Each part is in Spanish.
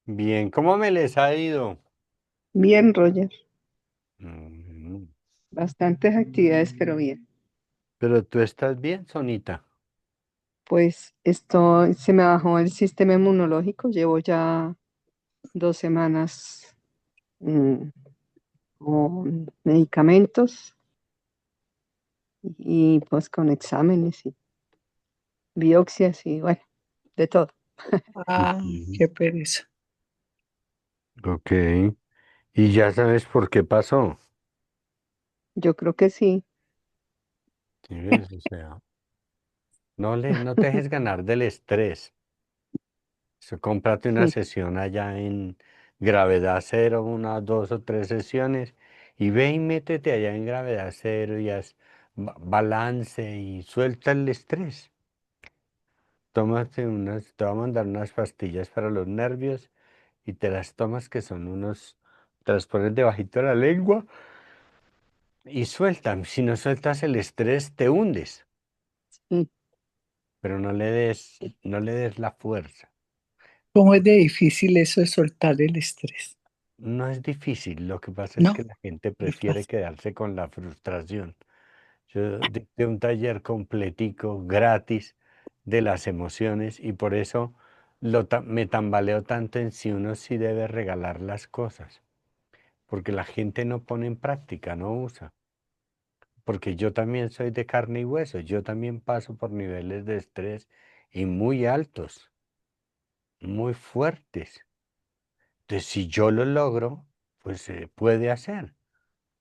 Bien, ¿cómo me les ha ido? Bien, Roger. Mm, Bastantes actividades, pero bien. Pero tú estás bien, Sonita. Pues esto se me bajó el sistema inmunológico. Llevo ya 2 semanas mm, con medicamentos y pues con exámenes y biopsias y bueno, de todo. Ah, Ujú. qué pereza. Ok. ¿Y ya sabes por qué pasó? Yo creo que sí. ¿Sí ves? O sea, no te dejes ganar del estrés. Cómprate una Sí, sesión allá en gravedad cero, unas 2 o 3 sesiones, y ve y métete allá en gravedad cero y haz balance y suelta el estrés. Te voy a mandar unas pastillas para los nervios y te las tomas que son te las pones debajito de la lengua y sueltan. Si no sueltas el estrés, te hundes, sí, pero no le des la fuerza. ¿Cómo es de difícil eso de soltar el estrés? No es difícil, lo que pasa es que No, la gente es prefiere fácil. quedarse con la frustración. Yo dicté un taller completico, gratis, de las emociones y por eso me tambaleo tanto en si uno sí debe regalar las cosas, porque la gente no pone en práctica, no usa. Porque yo también soy de carne y hueso, yo también paso por niveles de estrés y muy altos, muy fuertes. Entonces, si yo lo logro, pues se puede hacer.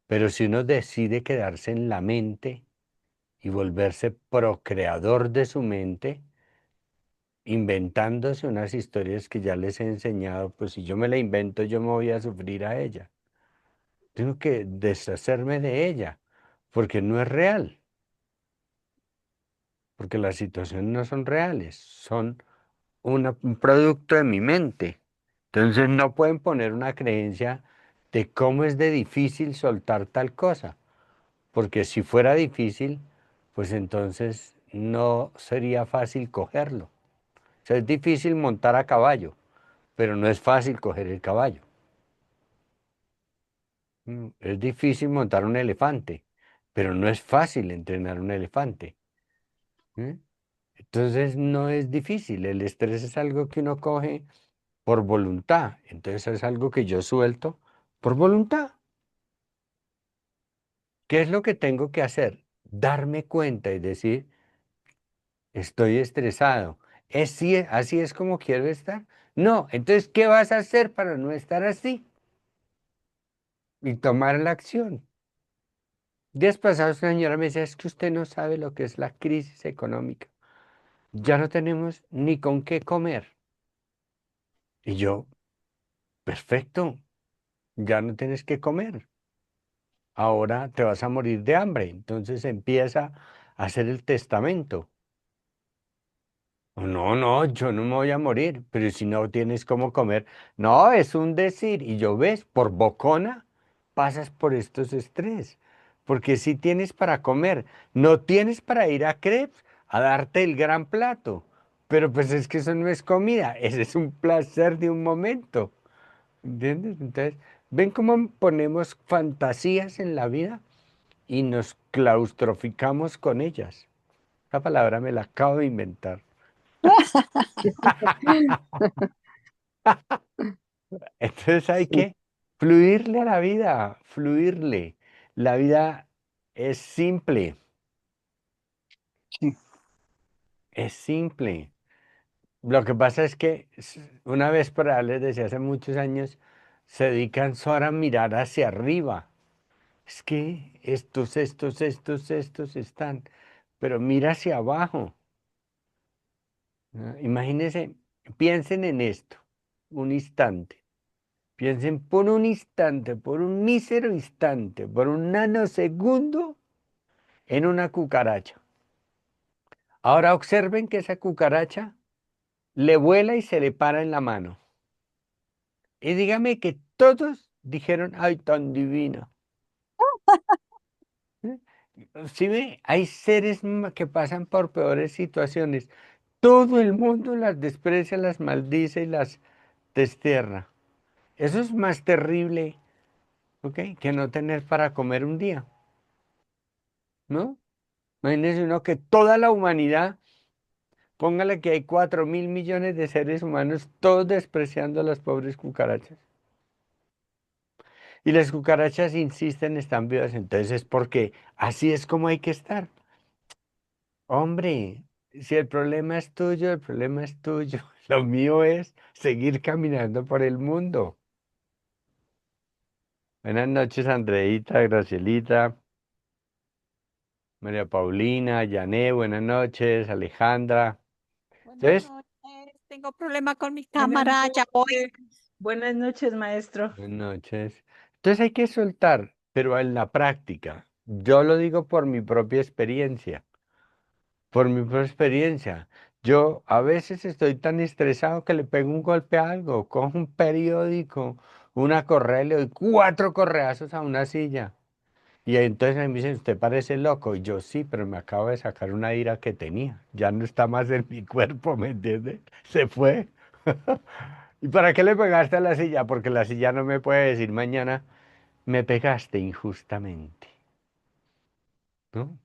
Pero si uno decide quedarse en la mente y volverse procreador de su mente, inventándose unas historias que ya les he enseñado, pues si yo me la invento, yo me voy a sufrir a ella. Tengo que deshacerme de ella, porque no es real, porque las situaciones no son reales, son un producto de mi mente. Entonces no pueden poner una creencia de cómo es de difícil soltar tal cosa, porque si fuera difícil, pues entonces no sería fácil cogerlo. O sea, es difícil montar a caballo, pero no es fácil coger el caballo. Es difícil montar un elefante, pero no es fácil entrenar un elefante. ¿Mm? Entonces no es difícil, el estrés es algo que uno coge por voluntad, entonces es algo que yo suelto por voluntad. ¿Qué es lo que tengo que hacer? Darme cuenta y decir, estoy estresado. ¿Así es como quiero estar? No, entonces, ¿qué vas a hacer para no estar así? Y tomar la acción. Días pasados una señora me decía, es que usted no sabe lo que es la crisis económica. Ya no tenemos ni con qué comer. Y yo, perfecto, ya no tienes que comer. Ahora te vas a morir de hambre. Entonces empieza a hacer el testamento. No, no, yo no me voy a morir, pero si no tienes cómo comer, no, es un decir. Y yo ves, por bocona pasas por estos estrés, porque si tienes para comer, no tienes para ir a crepes a darte el gran plato, pero pues es que eso no es comida, ese es un placer de un momento, ¿entiendes? Entonces, ¿ven cómo ponemos fantasías en la vida y nos claustrofficamos con ellas? Esa palabra me la acabo de inventar. Entonces hay sí, que fluirle a la vida, fluirle. La vida es simple, Sí, es simple. Lo que pasa es que una vez por ahí les decía hace muchos años, se dedican solo a mirar hacia arriba. Es que estos están, pero mira hacia abajo. ¿No? Imagínense, piensen en esto, un instante. Piensen por un instante, por un mísero instante, por un nanosegundo en una cucaracha. Ahora observen que esa cucaracha le vuela y se le para en la mano. Y dígame que todos dijeron, ay, tan divina. ¿Eh? ¿Sí ve? Hay seres que pasan por peores situaciones. Todo el mundo las desprecia, las maldice y las destierra. Eso es más terrible, ¿ok? Que no tener para comer un día, ¿no? Imagínese uno que toda la humanidad, póngale que hay 4.000 millones de seres humanos, todos despreciando a las pobres cucarachas. Y las cucarachas insisten, están vivas, entonces es porque así es como hay que estar. Hombre, si el problema es tuyo, el problema es tuyo. Lo mío es seguir caminando por el mundo. Buenas noches, Andreita, Gracielita, María Paulina, Yané, buenas noches, Alejandra. Buenas Entonces, noches. Tengo problema con mi Buenas cámara. Ya voy. noches. Buenas noches, maestro. buenas noches. Entonces hay que soltar, pero en la práctica. Yo lo digo por mi propia experiencia. Por mi propia experiencia. Yo a veces estoy tan estresado que le pego un golpe a algo, cojo un periódico, una correa, y le doy 4 correazos a una silla. Y entonces me dicen, usted parece loco. Y yo sí, pero me acabo de sacar una ira que tenía. Ya no está más en mi cuerpo, ¿me entiende? Se fue. ¿Y para qué le pegaste a la silla? Porque la silla no me puede decir mañana, me pegaste injustamente, ¿no?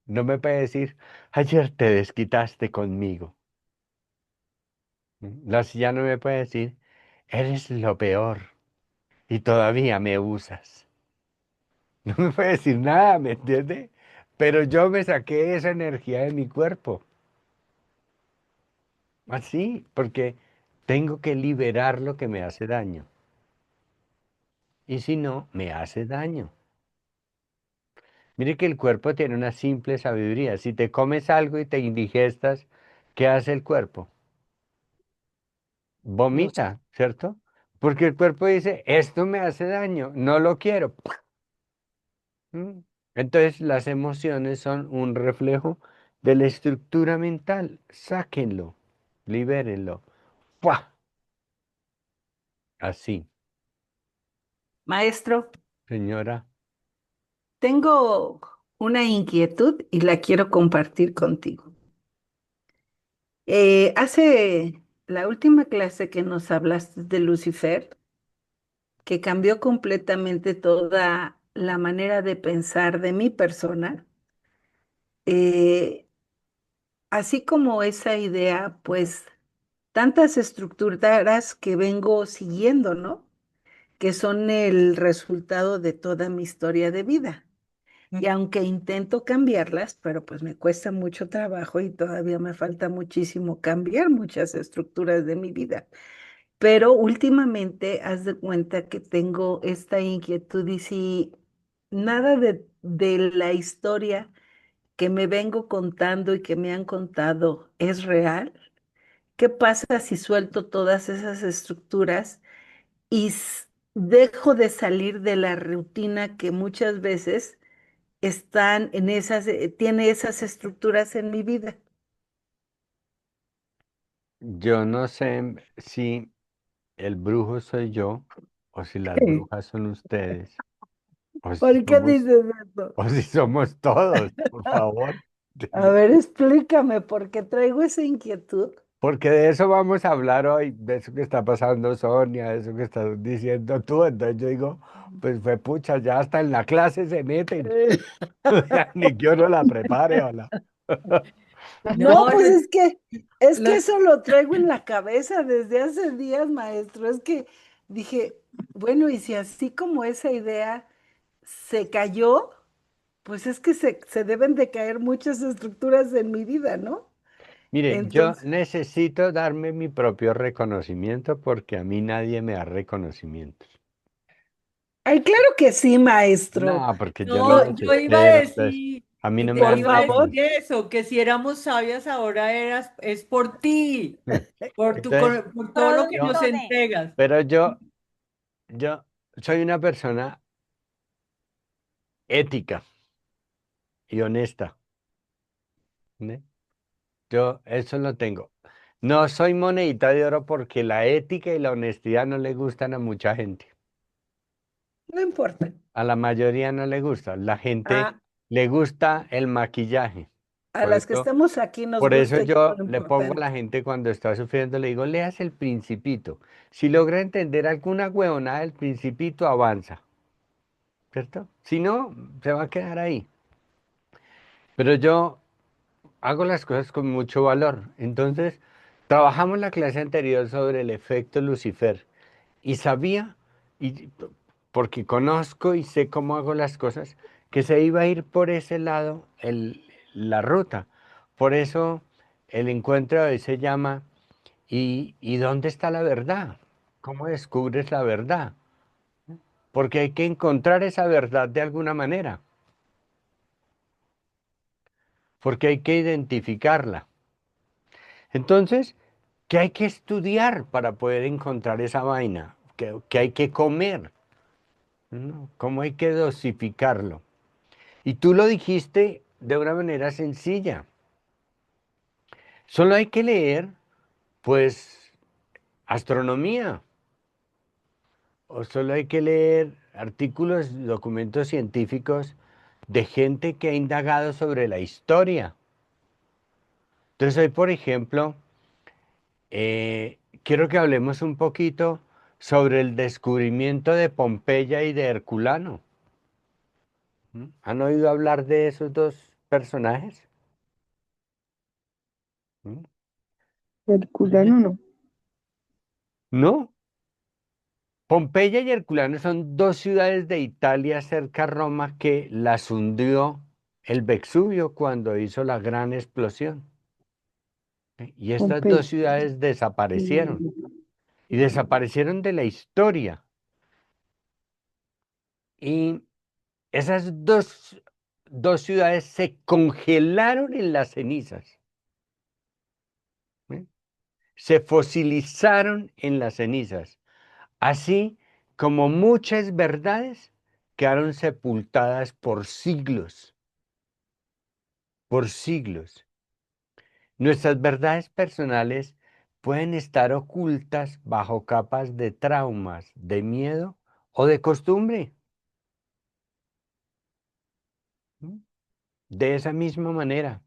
No me puede decir, ayer te desquitaste conmigo. La silla no me puede decir, eres lo peor y todavía me usas. No me puede decir nada, ¿me entiende? Pero yo me saqué esa energía de mi cuerpo. Así, porque tengo que liberar lo que me hace daño. Y si no, me hace daño. Mire que el cuerpo tiene una simple sabiduría. Si te comes algo y te indigestas, ¿qué hace el cuerpo? Los Vomita, ¿cierto? Porque el cuerpo dice, esto me hace daño, no lo quiero. ¿Mm? Entonces las emociones son un reflejo de la estructura mental. Sáquenlo, libérenlo. ¡Pua! Así, Maestro, señora. tengo una inquietud y la quiero compartir contigo. Hace la última clase que nos hablaste de Lucifer, que cambió completamente toda la manera de pensar de mi persona, eh, así como esa idea, pues tantas estructuras que vengo siguiendo, ¿no? Que son el resultado de toda mi historia de vida. Y aunque intento cambiarlas, pero pues me cuesta mucho trabajo y todavía me falta muchísimo cambiar muchas estructuras de mi vida. Pero últimamente haz de cuenta que tengo esta inquietud y si nada de la historia que me vengo contando y que me han contado es real, ¿qué pasa si suelto todas esas estructuras y dejo de salir de la rutina que muchas veces están en esas, tiene esas estructuras en mi vida? Yo no sé si el brujo soy yo o si las Sí. brujas son ustedes o si ¿Por qué somos dices eso? o si somos todos, por favor. A ver, explícame, por qué traigo esa inquietud. Porque de eso vamos a hablar hoy, de eso que está pasando Sonia, de eso que estás diciendo tú. Entonces yo digo, pues fue pucha, ya hasta en la clase se meten. Ni que uno la prepare, hola. No, No, pues es que lo- eso lo traigo en la cabeza desde hace días, maestro. Es que dije, bueno, y si así como esa idea se cayó, pues es que se deben de caer muchas estructuras en mi vida, ¿no? Mire, yo Entonces, necesito darme mi propio reconocimiento porque a mí nadie me da reconocimientos. ay, claro que sí, maestro. No, porque yo no No, los yo iba a espero, entonces decir, a mí no me por dan iba a decir favor. reconocimiento. eso, que si éramos sabias ahora es por ti, por Entonces, por todo lo que nos yo, entregas. pero yo soy una persona ética y honesta, ¿ne? Yo eso lo tengo. No soy monedita de oro porque la ética y la honestidad no le gustan a mucha gente. No importa. A la mayoría no le gusta. La gente Ah, le gusta el maquillaje. A Por las que eso, estamos aquí nos por eso gusta y es yo lo le pongo a la importante. gente cuando está sufriendo, le digo, leas el Principito. Si logra entender alguna huevonada del Principito, avanza, ¿cierto? Si no, se va a quedar ahí. Pero yo hago las cosas con mucho valor. Entonces, trabajamos la clase anterior sobre el efecto Lucifer y sabía, y porque conozco y sé cómo hago las cosas, que se iba a ir por ese lado la ruta. Por eso el encuentro de hoy se llama ¿y dónde está la verdad? ¿Cómo descubres la verdad? Porque hay que encontrar esa verdad de alguna manera, porque hay que identificarla. Entonces, ¿qué hay que estudiar para poder encontrar esa vaina? ¿Qué hay que comer? ¿No? ¿Cómo hay que dosificarlo? Y tú lo dijiste de una manera sencilla. Solo hay que leer, pues, astronomía, o solo hay que leer artículos, documentos científicos de gente que ha indagado sobre la historia. Entonces, hoy, por ejemplo, quiero que hablemos un poquito sobre el descubrimiento de Pompeya y de Herculano. ¿Mm? ¿Han oído hablar de esos dos personajes? ¿Mm? Herculano no. ¿No? Pompeya y Herculano son dos ciudades de Italia cerca a Roma que las hundió el Vesubio cuando hizo la gran explosión. Y estas dos Pompeya. ciudades desaparecieron y desaparecieron de la historia. Y esas dos ciudades se congelaron en las cenizas, ¿eh? Se fosilizaron en las cenizas, así como muchas verdades quedaron sepultadas por siglos, por siglos. Nuestras verdades personales pueden estar ocultas bajo capas de traumas, de miedo o de costumbre. ¿Mm? De esa misma manera.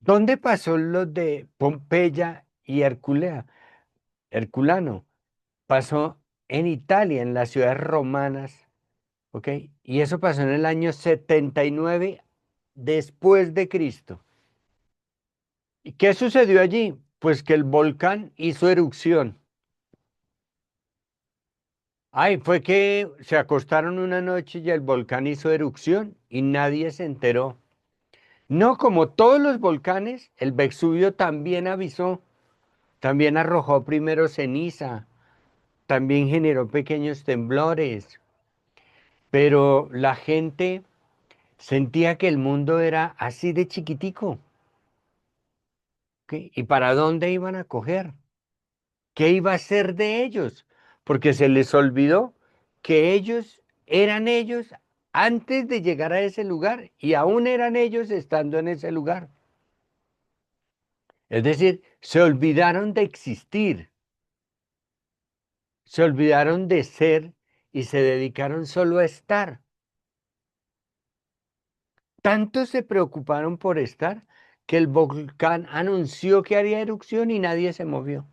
¿Dónde pasó lo de Pompeya y Herculano? Pasó en Italia, en las ciudades romanas, ¿ok? Y eso pasó en el año 79 después de Cristo. ¿Y qué sucedió allí? Pues que el volcán hizo erupción. Ay, fue que se acostaron una noche y el volcán hizo erupción y nadie se enteró. No, como todos los volcanes, el Vesubio también avisó, también arrojó primero ceniza, también generó pequeños temblores, pero la gente sentía que el mundo era así de chiquitico. ¿Ok? ¿Y para dónde iban a coger? ¿Qué iba a ser de ellos? Porque se les olvidó que ellos eran ellos antes de llegar a ese lugar y aún eran ellos estando en ese lugar. Es decir, se olvidaron de existir, se olvidaron de ser y se dedicaron solo a estar. Tanto se preocuparon por estar que el volcán anunció que haría erupción y nadie se movió.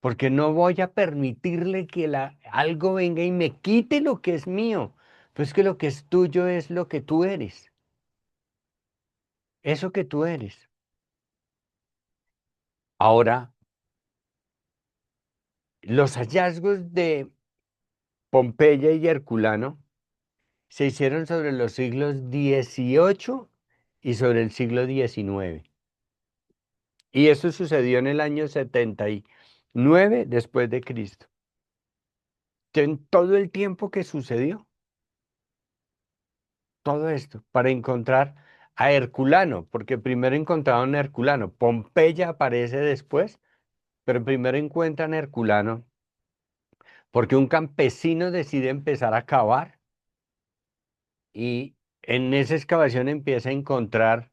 Porque no voy a permitirle que algo venga y me quite lo que es mío. Pues que lo que es tuyo es lo que tú eres. Eso que tú eres. Ahora, los hallazgos de Pompeya y Herculano se hicieron sobre los siglos XVIII y sobre el siglo XIX. Y eso sucedió en el año 79 después de Cristo. En todo el tiempo que sucedió, todo esto, para encontrar a Herculano, porque primero encontraron a Herculano, Pompeya aparece después, pero primero encuentran a Herculano, porque un campesino decide empezar a cavar y en esa excavación empieza a encontrar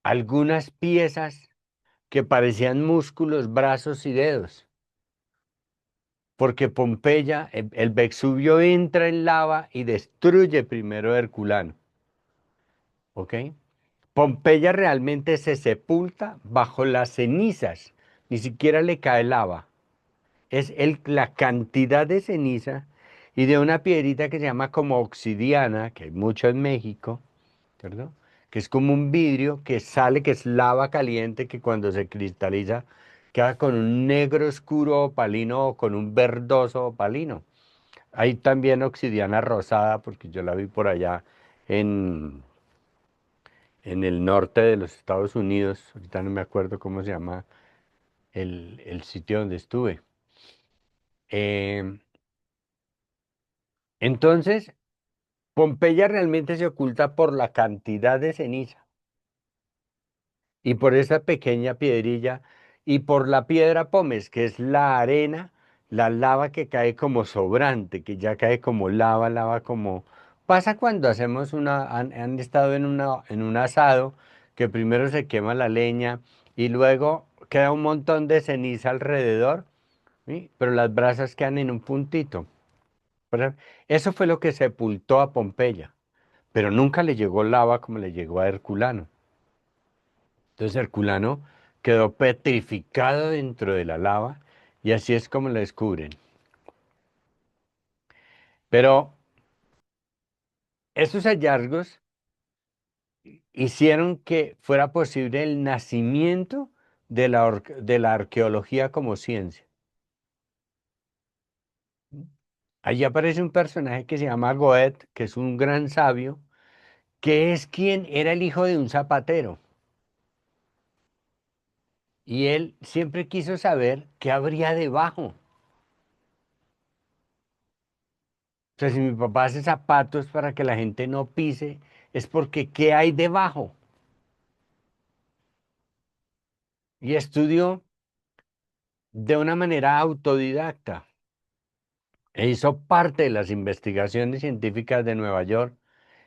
algunas piezas que parecían músculos, brazos y dedos, porque Pompeya, el Vesubio entra en lava y destruye primero a Herculano. ¿ok? Pompeya realmente se sepulta bajo las cenizas, ni siquiera le cae lava. Es la cantidad de ceniza y de una piedrita que se llama como obsidiana, que hay mucho en México, ¿cierto? Que es como un vidrio que sale, que es lava caliente, que cuando se cristaliza queda con un negro oscuro opalino o con un verdoso opalino. Hay también obsidiana rosada, porque yo la vi por allá en, en el norte de los Estados Unidos. Ahorita no me acuerdo cómo se llama el sitio donde estuve. Em, entonces, Pompeya realmente se oculta por la cantidad de ceniza y por esa pequeña piedrilla y por la piedra pómez, que es la arena, la lava que cae como sobrante, que ya cae como lava, lava como... Pasa cuando hacemos han estado en un asado, que primero se quema la leña y luego queda un montón de ceniza alrededor, ¿sí? Pero las brasas quedan en un puntito. ¿Verdad? Eso fue lo que sepultó a Pompeya, pero nunca le llegó lava como le llegó a Herculano. Entonces Herculano quedó petrificado dentro de la lava y así es como lo descubren. Pero esos hallazgos hicieron que fuera posible el nacimiento de la arqueología como ciencia. Allí aparece un personaje que se llama Goethe, que es un gran sabio, que es quien era el hijo de un zapatero. Y él siempre quiso saber qué habría debajo. O sea, si mi papá hace zapatos para que la gente no pise, es porque ¿qué hay debajo? Y estudió de una manera autodidacta e hizo parte de las investigaciones científicas de Nueva York.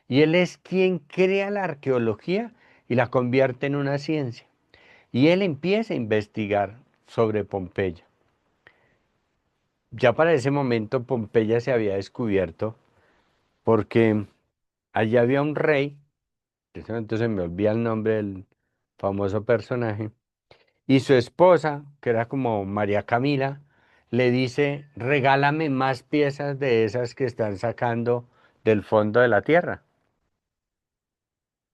Y él es quien crea la arqueología y la convierte en una ciencia. Y él empieza a investigar sobre Pompeya. Ya para ese momento Pompeya se había descubierto porque allí había un rey, en ese momento se me olvida el nombre del famoso personaje, y su esposa, que era como María Camila, le dice, regálame más piezas de esas que están sacando del fondo de la tierra.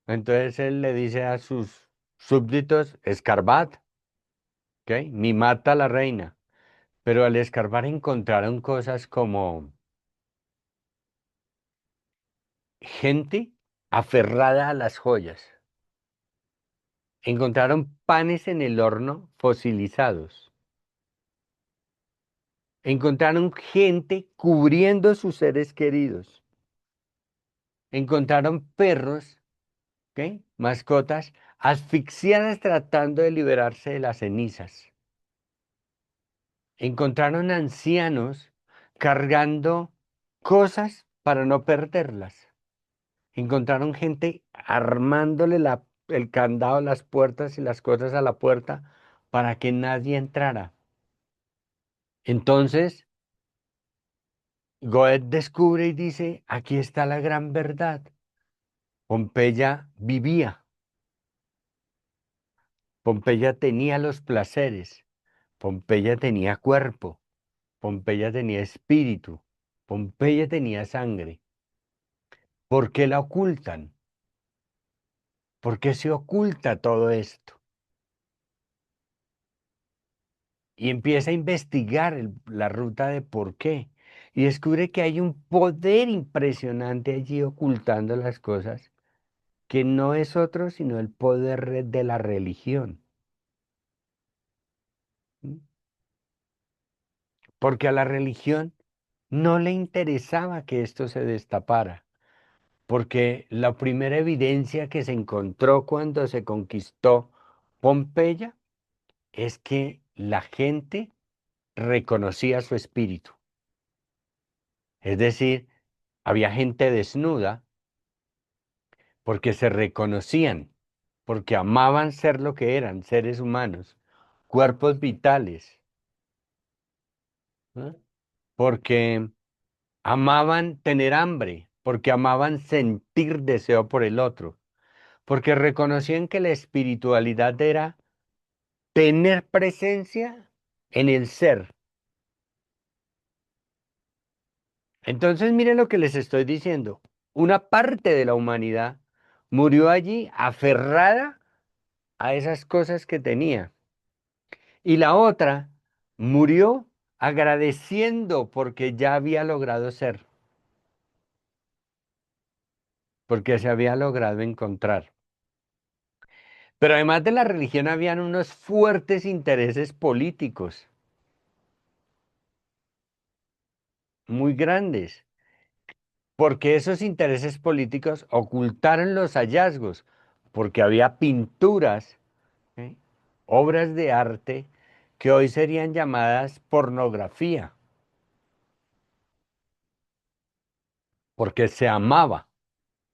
Entonces él le dice a sus súbditos, escarbad, ¿ok? Mimad a la reina. Pero al escarbar encontraron cosas como gente aferrada a las joyas. Encontraron panes en el horno fosilizados. Encontraron gente cubriendo sus seres queridos. Encontraron perros, ¿ok? Mascotas, asfixiadas tratando de liberarse de las cenizas. Encontraron ancianos cargando cosas para no perderlas. Encontraron gente armándole el candado, las puertas y las cosas a la puerta para que nadie entrara. Entonces, Goethe descubre y dice, aquí está la gran verdad. Pompeya vivía, Pompeya tenía los placeres, Pompeya tenía cuerpo, Pompeya tenía espíritu, Pompeya tenía sangre. ¿Por qué la ocultan? ¿Por qué se oculta todo esto? Y empieza a investigar la ruta de por qué. Y descubre que hay un poder impresionante allí ocultando las cosas, que no es otro sino el poder de la religión. ¿Mm? Porque a la religión no le interesaba que esto se destapara, porque la primera evidencia que se encontró cuando se conquistó Pompeya es que la gente reconocía su espíritu. Es decir, había gente desnuda porque se reconocían, porque amaban ser lo que eran, seres humanos, cuerpos vitales, ¿no? Porque amaban tener hambre, porque amaban sentir deseo por el otro, porque reconocían que la espiritualidad era tener presencia en el ser. Entonces, miren lo que les estoy diciendo. Una parte de la humanidad murió allí aferrada a esas cosas que tenía. Y la otra murió agradeciendo porque ya había logrado ser, porque se había logrado encontrar. Pero además de la religión habían unos fuertes intereses políticos muy grandes, porque esos intereses políticos ocultaron los hallazgos, porque había pinturas, ¿sí?, obras de arte que hoy serían llamadas pornografía, porque se amaba.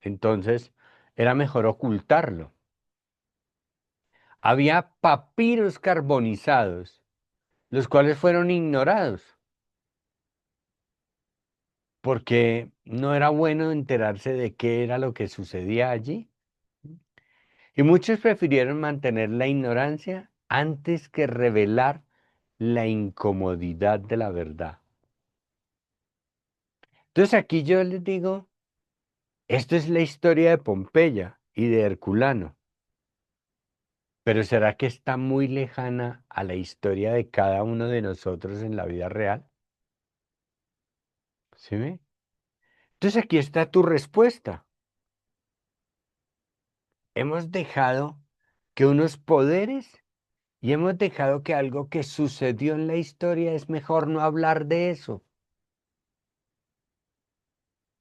Entonces era mejor ocultarlo. Había papiros carbonizados, los cuales fueron ignorados, porque no era bueno enterarse de qué era lo que sucedía allí. Y muchos prefirieron mantener la ignorancia antes que revelar la incomodidad de la verdad. Entonces aquí yo les digo, esto es la historia de Pompeya y de Herculano, pero ¿será que está muy lejana a la historia de cada uno de nosotros en la vida real? ¿Sí ve? Entonces aquí está tu respuesta. Hemos dejado que unos poderes y hemos dejado que algo que sucedió en la historia es mejor no hablar de eso.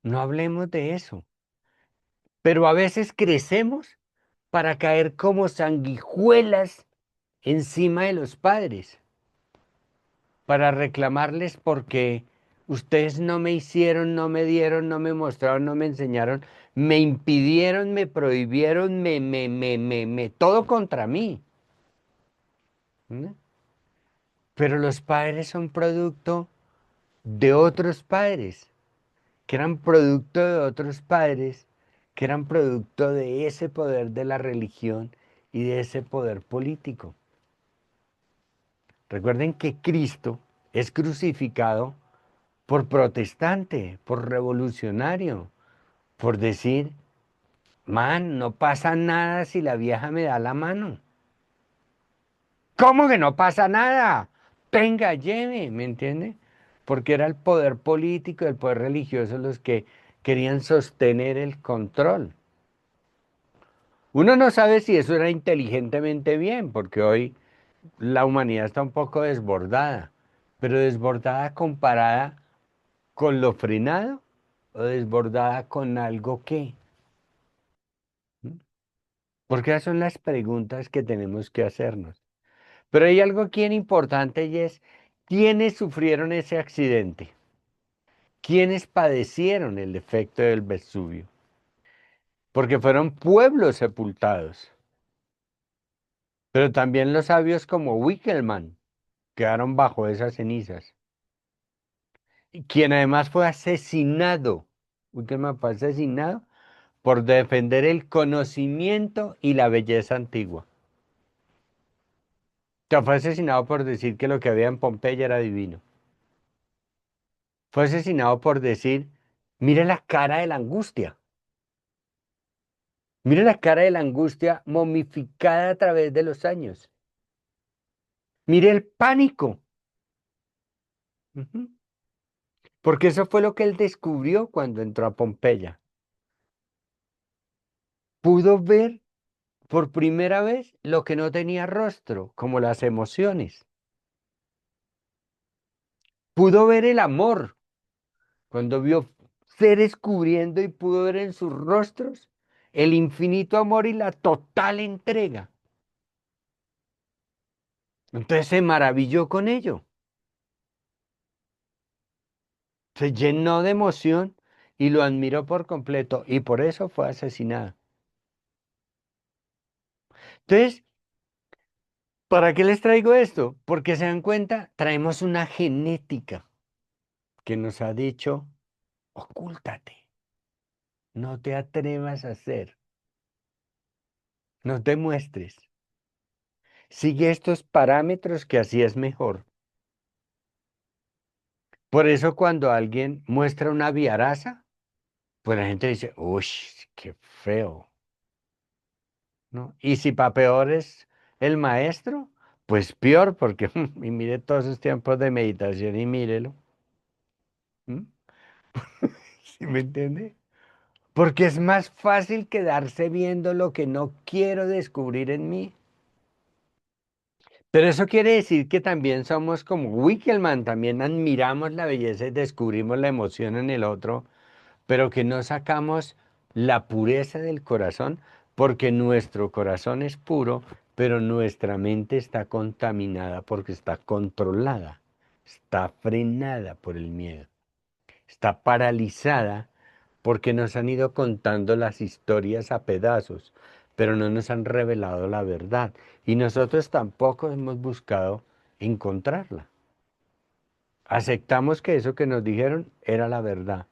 No hablemos de eso. Pero a veces crecemos para caer como sanguijuelas encima de los padres, para reclamarles porque ustedes no me hicieron, no me dieron, no me mostraron, no me enseñaron, me impidieron, me prohibieron, todo contra mí. ¿No? Pero los padres son producto de otros padres, que eran producto de otros padres, que eran producto de ese poder de la religión y de ese poder político. Recuerden que Cristo es crucificado por protestante, por revolucionario, por decir, man, no pasa nada si la vieja me da la mano. ¿Cómo que no pasa nada? Venga, lleve, ¿me entiende? Porque era el poder político, el poder religioso los que querían sostener el control. Uno no sabe si eso era inteligentemente bien, porque hoy la humanidad está un poco desbordada, pero desbordada comparada con lo frenado o desbordada con algo que. ¿Mm? Porque esas son las preguntas que tenemos que hacernos. Pero hay algo aquí en importante y es, ¿quiénes sufrieron ese accidente? ¿Quiénes padecieron el efecto del Vesubio? Porque fueron pueblos sepultados. Pero también los sabios como Wickelmann quedaron bajo esas cenizas. Y quien además fue asesinado. Wickelmann fue asesinado por defender el conocimiento y la belleza antigua. O sea, fue asesinado por decir que lo que había en Pompeya era divino. Fue asesinado por decir, mire la cara de la angustia. Mire la cara de la angustia momificada a través de los años. Mire el pánico. Ujú. Porque eso fue lo que él descubrió cuando entró a Pompeya. Pudo ver por primera vez lo que no tenía rostro, como las emociones. Pudo ver el amor, cuando vio seres cubriendo y pudo ver en sus rostros el infinito amor y la total entrega. Entonces se maravilló con ello, se llenó de emoción y lo admiró por completo y por eso fue asesinado. Entonces, ¿para qué les traigo esto? Porque se dan cuenta, traemos una genética que nos ha dicho, ocúltate, no te atrevas a hacer. no te muestres. Sigue estos parámetros que así es mejor. Por eso cuando alguien muestra una viaraza, pues la gente dice, uy, qué feo, ¿no? Y si para peor es el maestro, pues peor, porque y mire todos esos tiempos de meditación y mírelo. ¿Mm? ¿Sí me entiende? Porque es más fácil quedarse viendo lo que no quiero descubrir en mí. Pero eso quiere decir que también somos como Wickelman, también admiramos la belleza y descubrimos la emoción en el otro, pero que no sacamos la pureza del corazón, porque nuestro corazón es puro, pero nuestra mente está contaminada porque está controlada, está frenada por el miedo, está paralizada porque nos han ido contando las historias a pedazos, pero no nos han revelado la verdad. Y nosotros tampoco hemos buscado encontrarla. Aceptamos que eso que nos dijeron era la verdad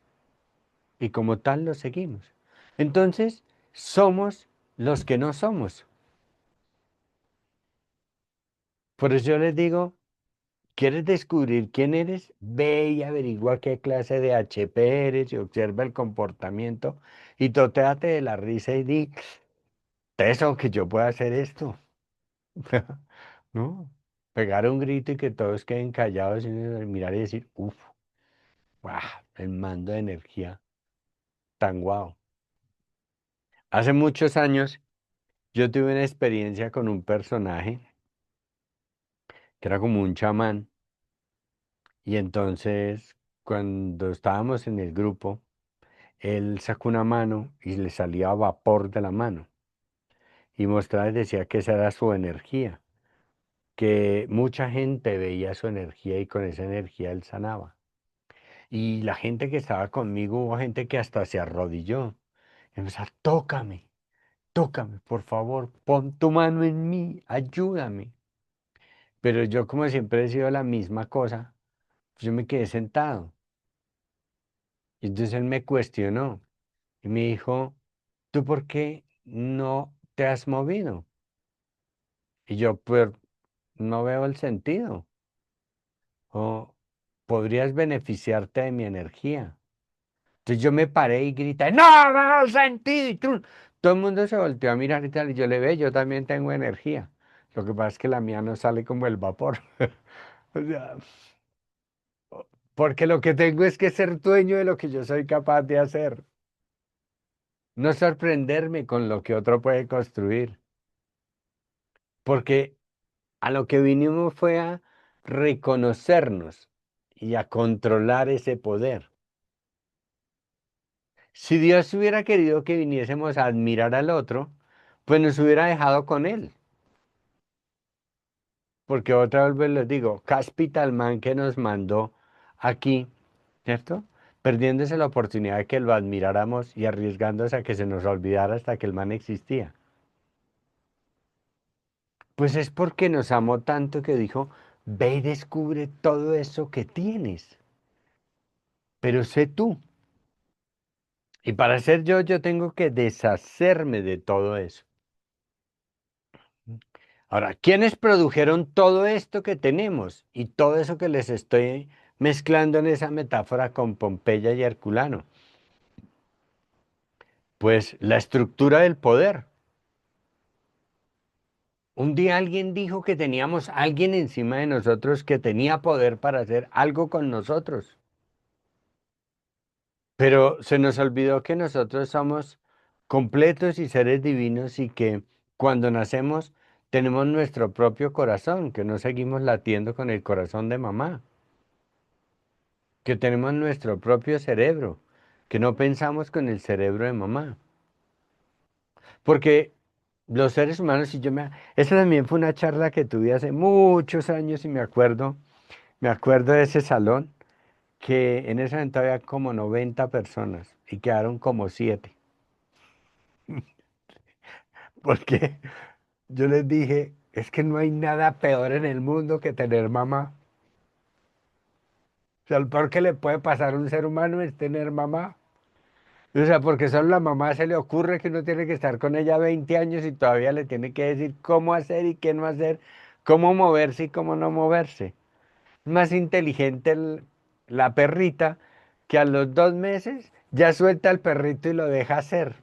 y como tal lo seguimos. Entonces, somos los que no somos. Por eso yo les digo, ¿quieres descubrir quién eres? Ve y averigua qué clase de HP eres y observa el comportamiento y totéate de la risa y di, eso que yo pueda hacer esto. ¿No? Pegar un grito y que todos queden callados y mirar y decir, uff, wow, el mando de energía tan guau. Hace muchos años yo tuve una experiencia con un personaje que era como un chamán y entonces cuando estábamos en el grupo, él sacó una mano y le salía vapor de la mano y mostraba y decía que esa era su energía, que mucha gente veía su energía y con esa energía él sanaba. Y la gente que estaba conmigo, hubo gente que hasta se arrodilló. Empezó, tócame, tócame, por favor, pon tu mano en mí, ayúdame. Pero yo como siempre he sido la misma cosa, pues yo me quedé sentado. Y entonces él me cuestionó y me dijo, ¿tú por qué no te has movido? Y yo, pues, no veo el sentido. O podrías beneficiarte de mi energía. Entonces yo me paré y grité, no, no, sentido. Y todo el mundo se volteó a mirar y tal, y yo le ve, yo también tengo energía. Lo que pasa es que la mía no sale como el vapor. O sea, porque lo que tengo es que ser dueño de lo que yo soy capaz de hacer. No sorprenderme con lo que otro puede construir. Porque a lo que vinimos fue a reconocernos y a controlar ese poder. Si Dios hubiera querido que viniésemos a admirar al otro, pues nos hubiera dejado con él. Porque otra vez les digo, cáspita el man que nos mandó aquí, ¿cierto? Perdiéndose la oportunidad de que lo admiráramos y arriesgándose a que se nos olvidara hasta que el man existía. Pues es porque nos amó tanto que dijo, ve y descubre todo eso que tienes, pero sé tú. Y para ser yo, yo tengo que deshacerme de todo eso. Ahora, ¿quiénes produjeron todo esto que tenemos y todo eso que les estoy mezclando en esa metáfora con Pompeya y Herculano? Pues la estructura del poder. Un día alguien dijo que teníamos alguien encima de nosotros que tenía poder para hacer algo con nosotros. Pero se nos olvidó que nosotros somos completos y seres divinos y que cuando nacemos tenemos nuestro propio corazón, que no seguimos latiendo con el corazón de mamá, que tenemos nuestro propio cerebro, que no pensamos con el cerebro de mamá. Porque los seres humanos, y esa también fue una charla que tuve hace muchos años y me acuerdo de ese salón, que en ese momento había como 90 personas y quedaron como 7. Porque yo les dije, es que no hay nada peor en el mundo que tener mamá. O sea, lo peor que le puede pasar a un ser humano es tener mamá. O sea, porque solo la mamá se le ocurre que uno tiene que estar con ella 20 años y todavía le tiene que decir cómo hacer y qué no hacer, cómo moverse y cómo no moverse. Es más inteligente la perrita que a los 2 meses ya suelta al perrito y lo deja hacer.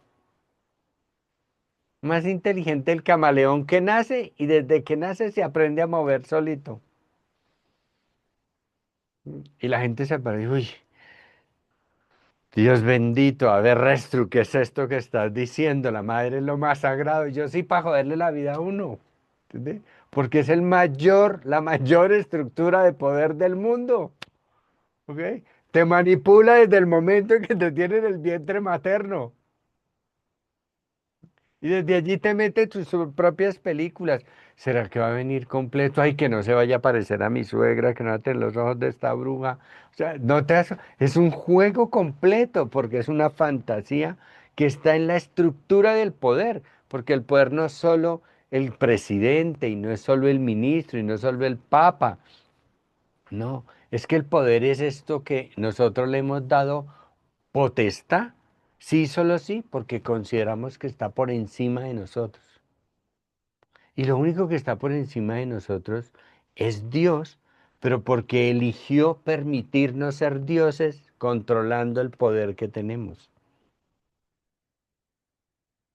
Más inteligente el camaleón que nace y desde que nace se aprende a mover solito. Y la gente se parece, uy, Dios bendito, a ver, Restru, ¿qué es esto que estás diciendo? La madre es lo más sagrado. Y yo sí para joderle la vida a uno, ¿entiendes? Porque es la mayor estructura de poder del mundo, ¿ok? Te manipula desde el momento en que te tiene en el vientre materno. Y desde allí te mete tus propias películas. ¿Será que va a venir completo? Ay, que no se vaya a parecer a mi suegra, que no va a tener los ojos de esta bruja. O sea, no te es un juego completo, porque es una fantasía que está en la estructura del poder, porque el poder no es solo el presidente, y no es solo el ministro, y no es solo el papa. No, es que el poder es esto que nosotros le hemos dado potestad. Sí, solo sí, porque consideramos que está por encima de nosotros. Y lo único que está por encima de nosotros es Dios, pero porque eligió permitirnos ser dioses controlando el poder que tenemos.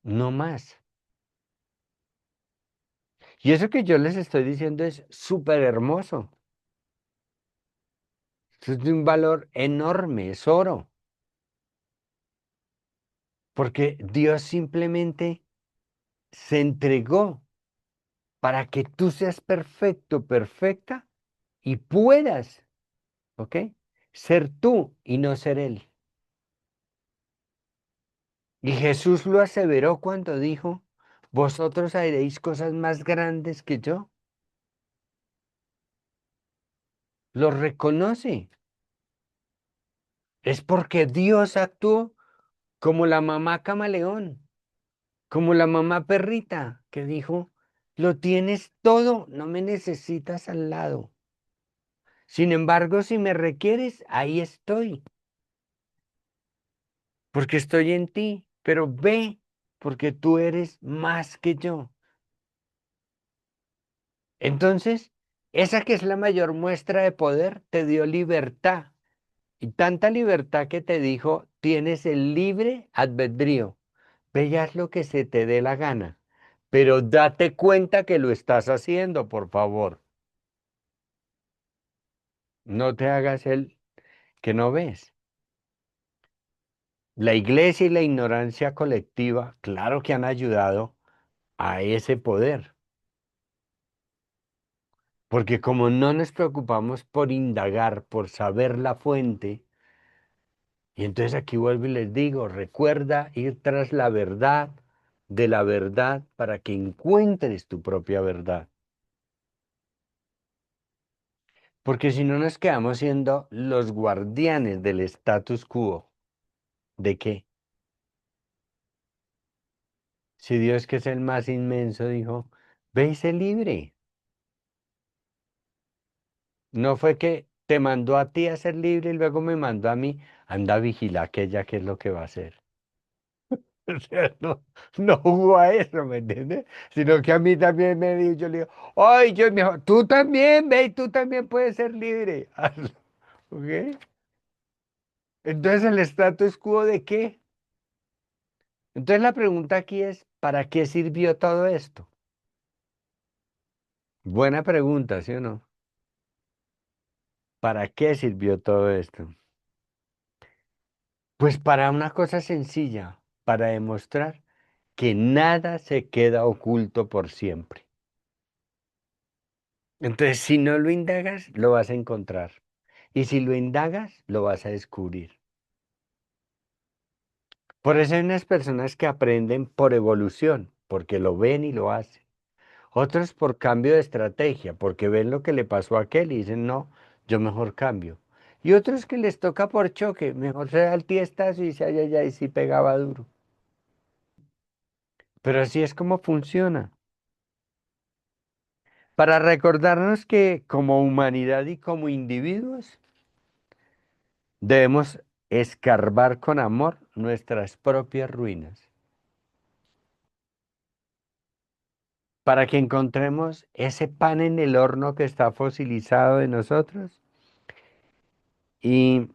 No más. Y eso que yo les estoy diciendo es súper hermoso. Esto es de un valor enorme, es oro. Porque Dios simplemente se entregó para que tú seas perfecto, perfecta y puedas, ¿ok? Ser tú y no ser Él. Y Jesús lo aseveró cuando dijo, vosotros haréis cosas más grandes que yo. Lo reconoce. Es porque Dios actuó como la mamá camaleón, como la mamá perrita, que dijo, lo tienes todo, no me necesitas al lado. Sin embargo, si me requieres, ahí estoy, porque estoy en ti, pero ve, porque tú eres más que yo. Entonces, esa que es la mayor muestra de poder, te dio libertad. Y tanta libertad que te dijo, tienes el libre albedrío. Ve y haz lo que se te dé la gana. Pero date cuenta que lo estás haciendo, por favor. No te hagas el que no ves. La iglesia y la ignorancia colectiva, claro que han ayudado a ese poder. Porque como no nos preocupamos por indagar, por saber la fuente, y entonces aquí vuelvo y les digo, recuerda ir tras la verdad de la verdad para que encuentres tu propia verdad. Porque si no nos quedamos siendo los guardianes del status quo. ¿De qué? Si Dios, que es el más inmenso, dijo, ve y sé libre. No fue que te mandó a ti a ser libre y luego me mandó a mí, anda a vigilar que ella qué es lo que va a hacer. O sea, no, no jugó a eso, ¿me entiendes? Sino que a mí también me dijo, yo le digo, ay, yo mejor, tú también, ve, y tú también puedes ser libre. Hazlo, ¿ok? Entonces, ¿el status quo de qué? Entonces, la pregunta aquí es, ¿para qué sirvió todo esto? Buena pregunta, ¿sí o no? ¿Para qué sirvió todo esto? Pues para una cosa sencilla, para demostrar que nada se queda oculto por siempre. Entonces, si no lo indagas, lo vas a encontrar. Y si lo indagas, lo vas a descubrir. Por eso hay unas personas que aprenden por evolución, porque lo ven y lo hacen. Otros por cambio de estrategia, porque ven lo que le pasó a aquel y dicen, no, yo mejor cambio. Y otros que les toca por choque, mejor se da el tiestazo y dice, ay, ay, ay, sí pegaba duro. Pero así es como funciona. Para recordarnos que como humanidad y como individuos debemos escarbar con amor nuestras propias ruinas, para que encontremos ese pan en el horno que está fosilizado de nosotros y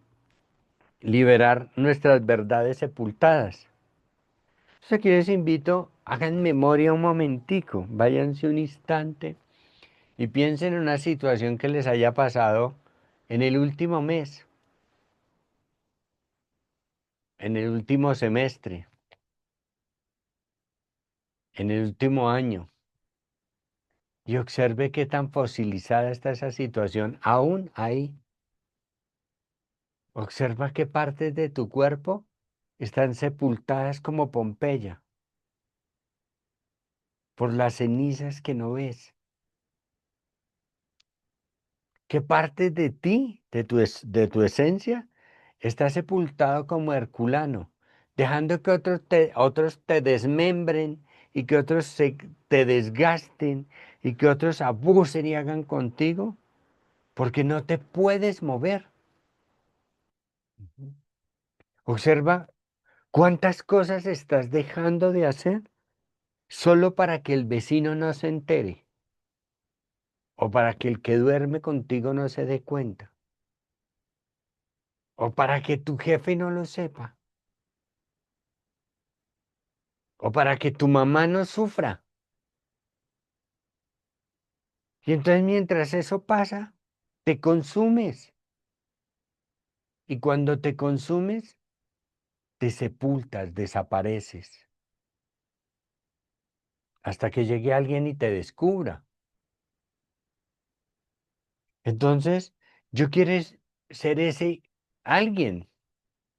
liberar nuestras verdades sepultadas. Entonces aquí les invito, hagan memoria un momentico, váyanse un instante y piensen en una situación que les haya pasado en el último mes, en el último semestre, en el último año, y observe qué tan fosilizada está esa situación aún ahí. Observa qué partes de tu cuerpo están sepultadas como Pompeya por las cenizas que no ves. ¿Qué parte de ti, de tu esencia, está sepultado como Herculano, dejando que otros te desmembren y que otros te desgasten y que otros abusen y hagan contigo? Porque no te puedes mover. Ujú. Observa cuántas cosas estás dejando de hacer solo para que el vecino no se entere o para que el que duerme contigo no se dé cuenta o para que tu jefe no lo sepa. O para que tu mamá no sufra. Y entonces mientras eso pasa, te consumes. Y cuando te consumes, te sepultas, desapareces. Hasta que llegue alguien y te descubra. Entonces, yo quiero ser ese alguien.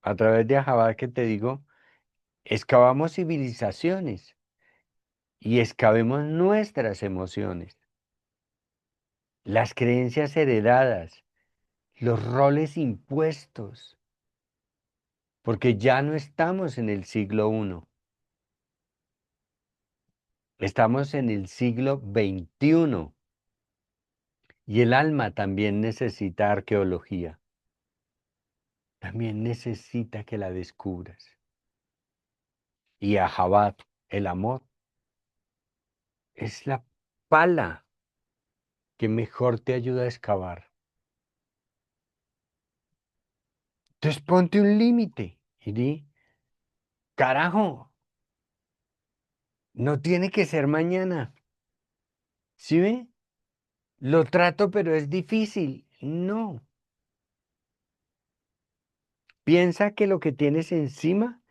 A través de Ajabá que te digo, excavamos civilizaciones y excavemos nuestras emociones, las creencias heredadas, los roles impuestos. Porque ya no estamos en el siglo I, estamos en el siglo XXI y el alma también necesita arqueología, también necesita que la descubras. Y Ahabat, el amor, es la pala que mejor te ayuda a excavar. Entonces ponte un límite y di, carajo, no tiene que ser mañana. ¿Sí ve? Lo trato, pero es difícil. No. Piensa que lo que tienes encima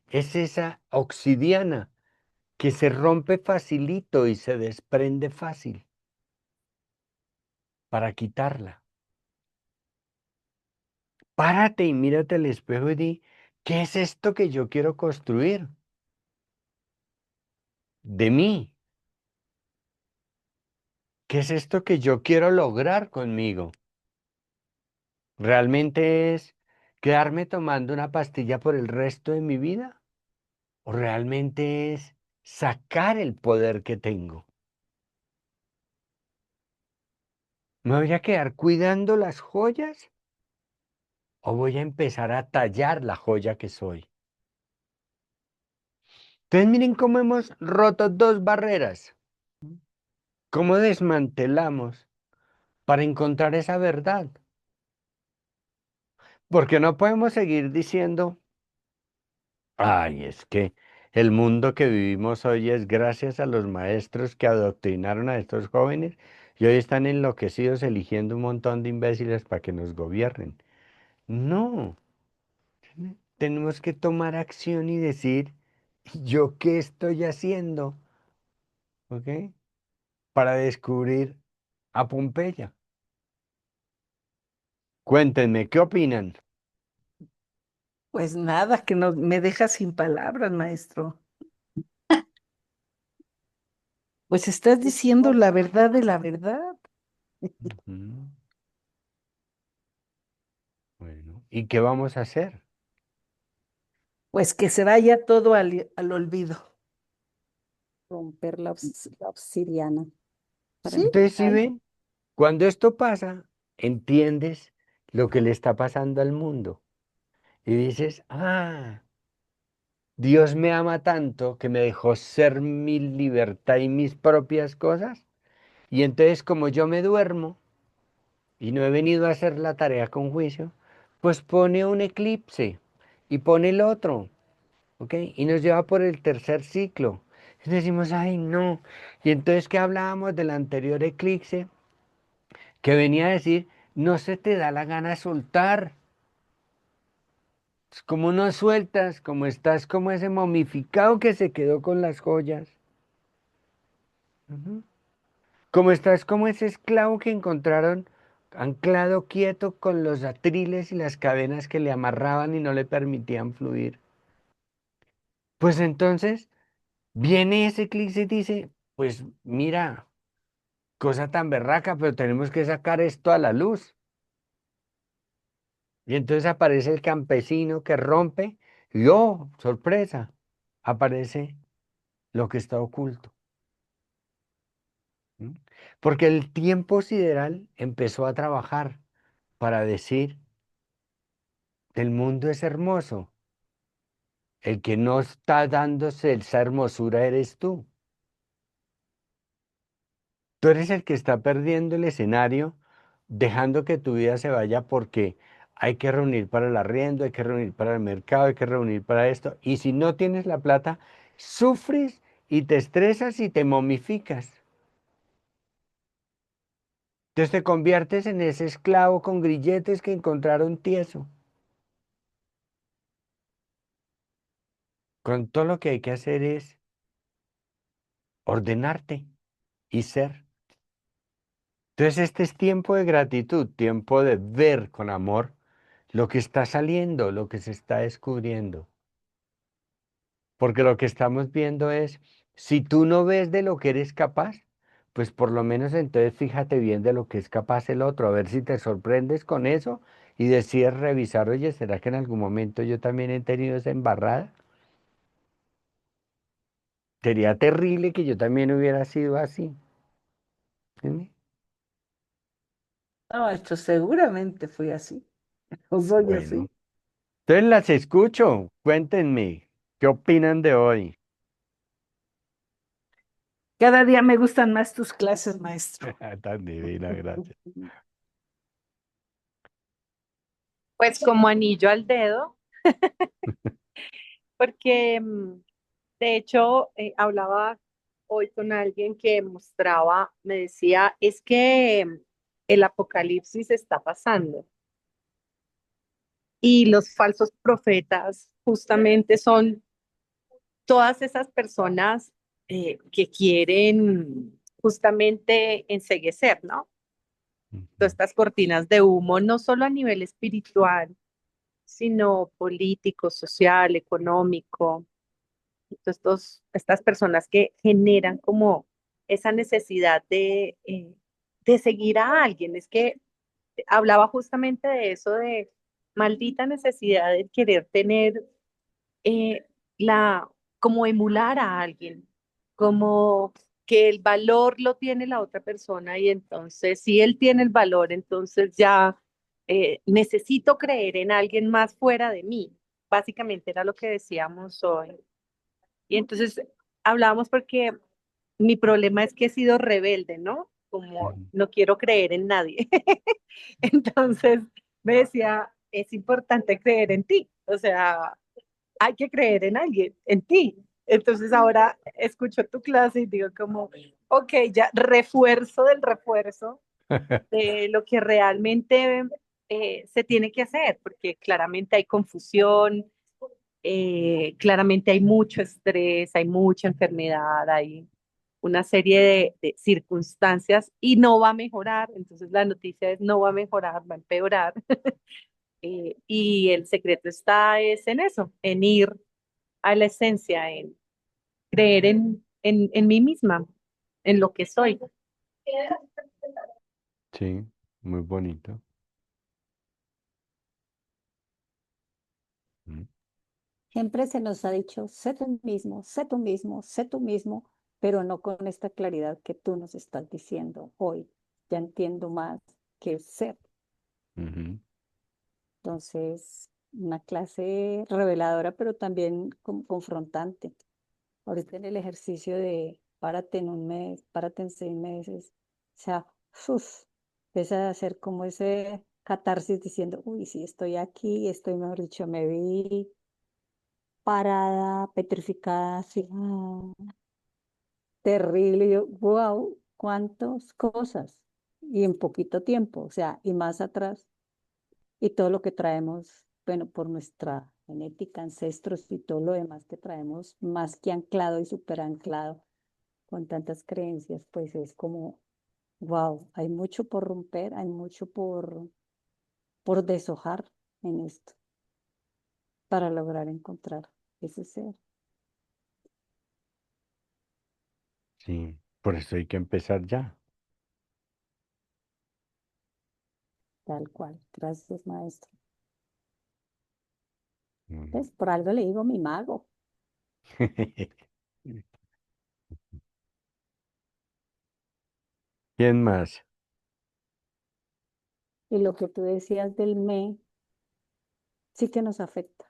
es esa obsidiana que se rompe facilito y se desprende fácil para quitarla. Párate y mírate al espejo y di, ¿qué es esto que yo quiero construir? De mí. ¿Qué es esto que yo quiero lograr conmigo? ¿Realmente es quedarme tomando una pastilla por el resto de mi vida? ¿O realmente es sacar el poder que tengo? ¿Me voy a quedar cuidando las joyas o voy a empezar a tallar la joya que soy? Entonces miren cómo hemos roto dos barreras, cómo desmantelamos para encontrar esa verdad. Porque no podemos seguir diciendo, ay, es que el mundo que vivimos hoy es gracias a los maestros que adoctrinaron a estos jóvenes y hoy están enloquecidos eligiendo un montón de imbéciles para que nos gobiernen. No, tenemos que tomar acción y decir, ¿yo qué estoy haciendo? ¿Ok? Para descubrir a Pompeya. Cuéntenme, ¿qué opinan? Pues nada, que no me deja sin palabras, maestro. Pues estás diciendo la verdad de la verdad. Ujú. Bueno, ¿y qué vamos a hacer? Pues que se vaya todo al olvido. Romper la obsidiana para ¿Sí? Entonces, si empezar. ven, cuando esto pasa, entiendes lo que le está pasando al mundo. y dices, ah, Dios me ama tanto que me dejó ser mi libertad y mis propias cosas. Y entonces como yo me duermo y no he venido a hacer la tarea con juicio, pues pone un eclipse y pone el otro, ¿ok? Y nos lleva por el tercer ciclo. Y decimos, ay, no. Y entonces, ¿qué hablábamos del anterior eclipse? Que venía a decir, no se te da la gana soltar. Es como no sueltas, como estás como ese momificado que se quedó con las joyas. Ujú. Como estás como ese esclavo que encontraron anclado quieto con los atriles y las cadenas que le amarraban y no le permitían fluir. Pues entonces viene ese eclipse y dice, pues mira, cosa tan berraca, pero tenemos que sacar esto a la luz. Y entonces aparece el campesino que rompe y, oh, sorpresa, aparece lo que está oculto. ¿Mm? Porque el tiempo sideral empezó a trabajar para decir, el mundo es hermoso, el que no está dándose esa hermosura eres tú. Tú eres el que está perdiendo el escenario, dejando que tu vida se vaya porque hay que reunir para el arriendo, hay que reunir para el mercado, hay que reunir para esto. Y si no tienes la plata, sufres y te estresas y te momificas. Entonces te conviertes en ese esclavo con grilletes que encontraron tieso. Con todo lo que hay que hacer es ordenarte y ser. Entonces este es tiempo de gratitud, tiempo de ver con amor lo que está saliendo, lo que se está descubriendo. Porque lo que estamos viendo es, si tú no ves de lo que eres capaz, pues por lo menos entonces fíjate bien de lo que es capaz el otro, a ver si te sorprendes con eso y decides revisar, oye, ¿será que en algún momento yo también he tenido esa embarrada? Sería terrible que yo también hubiera sido así. ¿Sí? No, esto seguramente fui así, o soy Bueno, así. entonces las escucho, cuéntenme, ¿qué opinan de hoy? Cada día me gustan más tus clases, maestro. Tan divina, gracias. Pues como anillo al dedo, porque de hecho hablaba hoy con alguien que mostraba, me decía, es que el apocalipsis está pasando y los falsos profetas justamente son todas esas personas que quieren justamente enceguecer, ¿no? Todas Ujú, estas cortinas de humo, no solo a nivel espiritual, sino político, social, económico. Entonces, estas personas que generan como esa necesidad de seguir a alguien, es que hablaba justamente de eso, de maldita necesidad de querer tener eh, la, como emular a alguien, como que el valor lo tiene la otra persona y entonces si él tiene el valor, entonces ya necesito creer en alguien más fuera de mí. Básicamente era lo que decíamos hoy. Y entonces hablábamos porque mi problema es que he sido rebelde, ¿no? Como ujú. no quiero creer en nadie. Entonces me decía, es importante creer en ti. O sea, hay que creer en alguien, en ti. Entonces ahora escucho tu clase y digo como, ok, ya refuerzo del refuerzo de lo que realmente se tiene que hacer, porque claramente hay confusión, claramente hay mucho estrés, hay mucha enfermedad, hay una serie de circunstancias y no va a mejorar. Entonces la noticia es no va a mejorar, va a empeorar. Y el secreto está es en eso, en ir a la esencia, en creer en mí misma, en lo que soy. Sí, muy bonito. Mm, Siempre se nos ha dicho, sé tú mismo, sé tú mismo, sé tú mismo, pero no con esta claridad que tú nos estás diciendo hoy. Ya entiendo más que es ser. ujú. Entonces, una clase reveladora, pero también confrontante. Ahorita en el ejercicio de párate en un mes, párate en 6 meses, o sea, uf, empieza a hacer como ese catarsis diciendo, uy, sí, estoy aquí, estoy, mejor dicho, me vi parada, petrificada, así, terrible. Y yo, wow, cuántas cosas. Y en poquito tiempo, o sea, y más atrás, y todo lo que traemos, bueno, por nuestra genética, ancestros y todo lo demás que traemos, más que anclado y súper anclado con tantas creencias, pues es como, wow, hay mucho por romper, hay mucho por deshojar en esto para lograr encontrar ese ser, Sí, por eso hay que empezar ya. tal cual. Gracias, maestro. Mm. Pues por algo le digo mi mago. ¿Quién más? Y lo que tú decías del me, sí que nos afecta,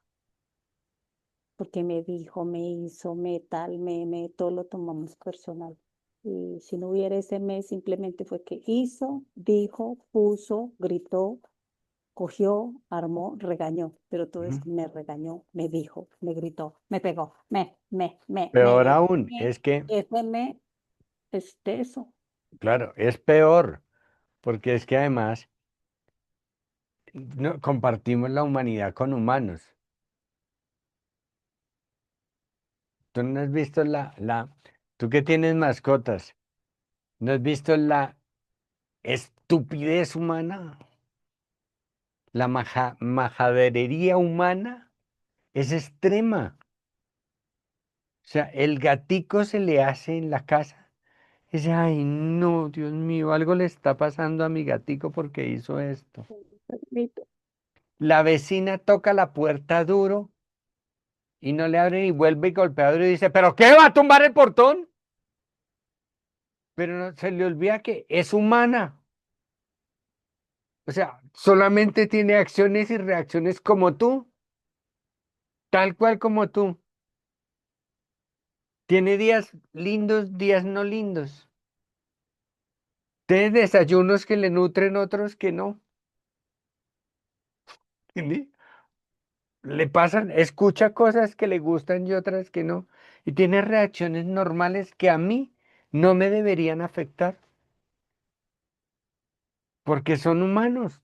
porque me dijo, me hizo, me tal, me, todo lo tomamos personal. Y si no hubiera ese me, simplemente fue que hizo, dijo, puso, gritó, cogió, armó, regañó, pero todo es Ujú. me regañó, me dijo, me gritó, me pegó, Peor aún, es que, ese me es de eso. claro, es peor, porque es que además compartimos la humanidad con humanos. ¿Tú no has visto tú que tienes mascotas, no has visto la estupidez humana? La majadería humana es extrema. O sea, el gatico se le hace en la casa. Dice, ay, no, Dios mío, algo le está pasando a mi gatico porque hizo esto. Permito. La vecina toca la puerta duro y no le abre y vuelve y golpea duro y dice, ¿pero qué? ¿Va a tumbar el portón? Pero no, se le olvida que es humana. O sea, solamente tiene acciones y reacciones como tú, tal cual como tú. Tiene días lindos, días no lindos. Tiene desayunos que le nutren, otros que no. ¿Entiende? Le pasan, escucha cosas que le gustan y otras que no. Y tiene reacciones normales que a mí no me deberían afectar, porque son humanos.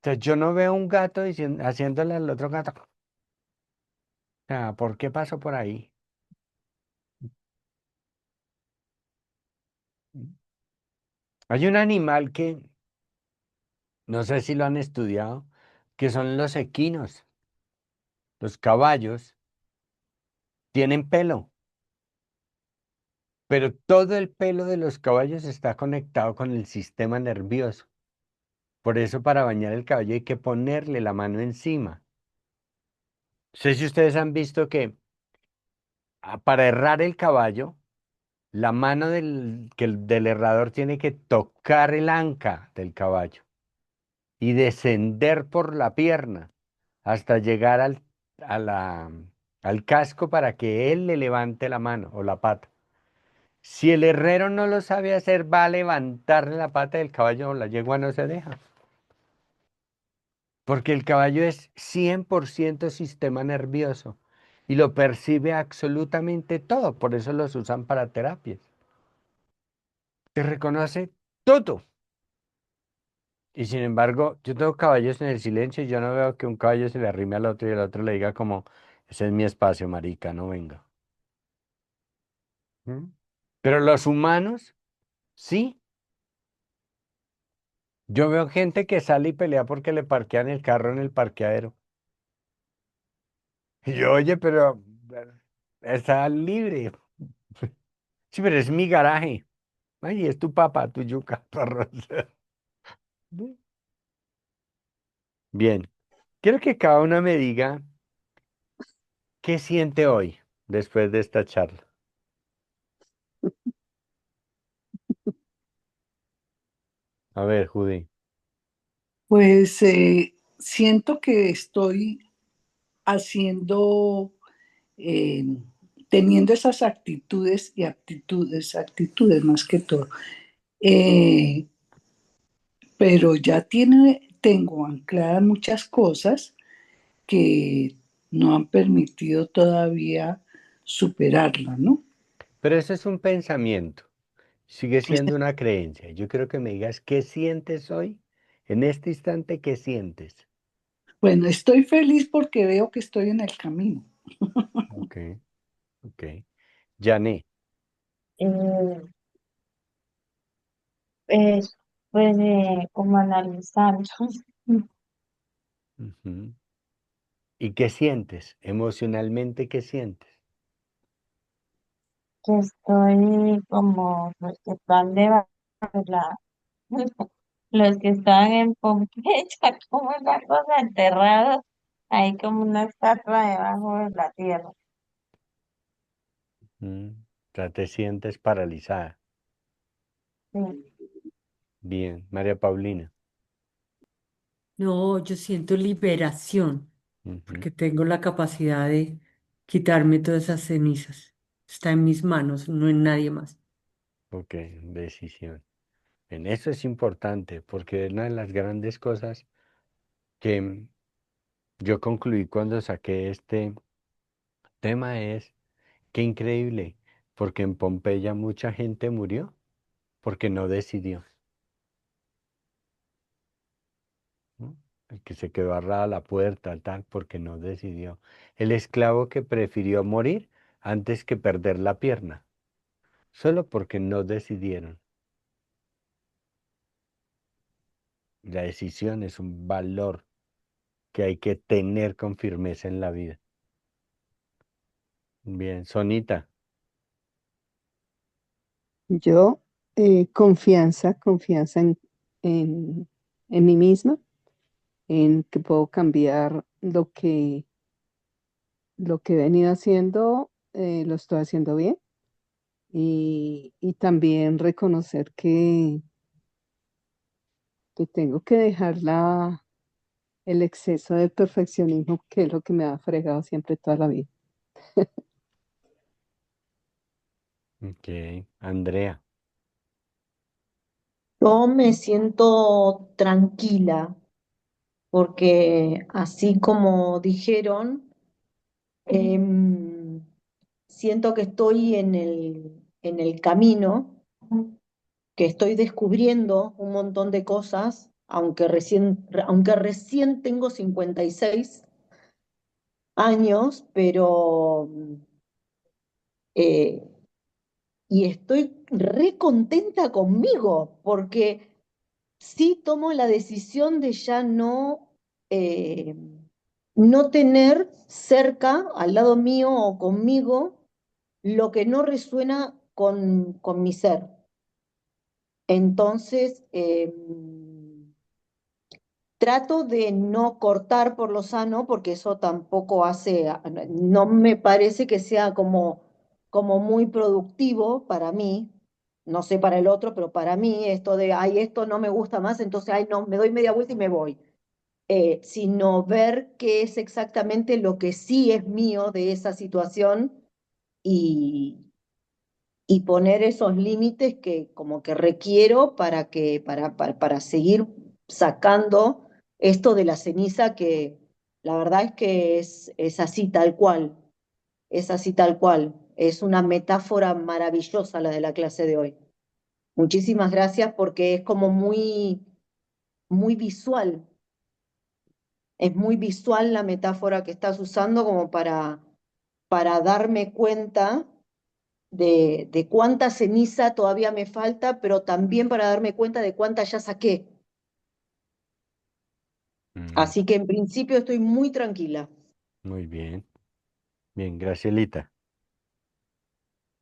O sea, yo no veo un gato diciendo, haciéndole al otro gato. O sea, ¿por qué pasó por ahí? Hay un animal que, no sé si lo han estudiado, que son los equinos. Los caballos tienen pelo, pero todo el pelo de los caballos está conectado con el sistema nervioso. Por eso para bañar el caballo hay que ponerle la mano encima. No sé si ustedes han visto que para herrar el caballo, la mano del herrador tiene que tocar el anca del caballo y descender por la pierna hasta llegar a la- al casco para que él le levante la mano o la pata. Si el herrero no lo sabe hacer, va a levantarle la pata del caballo o la yegua no se deja. Porque el caballo es 100% sistema nervioso y lo percibe absolutamente todo. Por eso los usan para terapias. Te reconoce todo. Y sin embargo, yo tengo caballos en el silencio y yo no veo que un caballo se le arrime al otro y el otro le diga como, ese es mi espacio, marica, no venga. ¿Mm? Pero los humanos, sí. Yo veo gente que sale y pelea porque le parquean el carro en el parqueadero. Y yo, oye, pero está libre. Sí, pero es mi garaje. Ay, es tu papá, tu yuca, tu arroz. Bien, quiero que cada una me diga qué siente hoy después de esta charla. A ver, Judy. Pues siento que estoy haciendo, eh, teniendo esas actitudes y actitudes más que todo. Eh, pero ya tengo ancladas muchas cosas que no han permitido todavía superarla, ¿no? Pero eso es un pensamiento, sigue siendo una creencia. Yo quiero que me digas qué sientes hoy, en este instante, qué sientes. Bueno, estoy feliz porque veo que estoy en el camino. Ok, ok. Jané, Eh, pues, como analizando ujú. ¿Y qué sientes? Emocionalmente, ¿qué sientes? que estoy como los que están debajo de la, los que están en Pompeya, como una cosa enterrados, hay como una estatua debajo de la tierra. Mm, o sea, te sientes paralizada. Sí. Bien, María Paulina. No, yo siento liberación Ujú. porque tengo la capacidad de quitarme todas esas cenizas. Está en mis manos, no en nadie más. Ok, decisión. En eso es importante porque una de las grandes cosas que yo concluí cuando saqué este tema es qué increíble, porque en Pompeya mucha gente murió porque no decidió, ¿no? El que se quedó agarrada a la puerta, tal, porque no decidió. El esclavo que prefirió morir antes que perder la pierna, solo porque no decidieron. La decisión es un valor que hay que tener con firmeza en la vida. Bien, Sonita. Yo, confianza en, en mí misma, en que puedo cambiar lo que he venido haciendo, lo estoy haciendo bien. Y también reconocer que tengo que dejar el exceso de perfeccionismo, que es lo que me ha fregado siempre toda la vida. Ok, Andrea. Yo me siento tranquila porque así como dijeron, em, siento que estoy en el camino, que estoy descubriendo un montón de cosas, aunque recién tengo 56 años, pero eh, y estoy re contenta conmigo porque sí tomo la decisión de ya eh, no tener cerca, al lado mío o conmigo, lo que no resuena con mi ser. Entonces, trato de no cortar por lo sano, porque eso tampoco no me parece que sea como muy productivo para mí, no sé para el otro, pero para mí esto de, ay, esto no me gusta más, entonces, ay, no, me doy media vuelta y me voy. Sino ver qué es exactamente lo que sí es mío de esa situación y, y poner esos límites que como que requiero para seguir sacando esto de la ceniza que la verdad es que es así tal cual, es así tal cual. Es una metáfora maravillosa la de la clase de hoy. Muchísimas gracias porque es como muy visual, es muy visual la metáfora que estás usando como para darme cuenta de cuánta ceniza todavía me falta, pero también para darme cuenta de cuánta ya saqué. Mm, Así que en principio estoy muy tranquila. muy bien. Bien, Gracielita.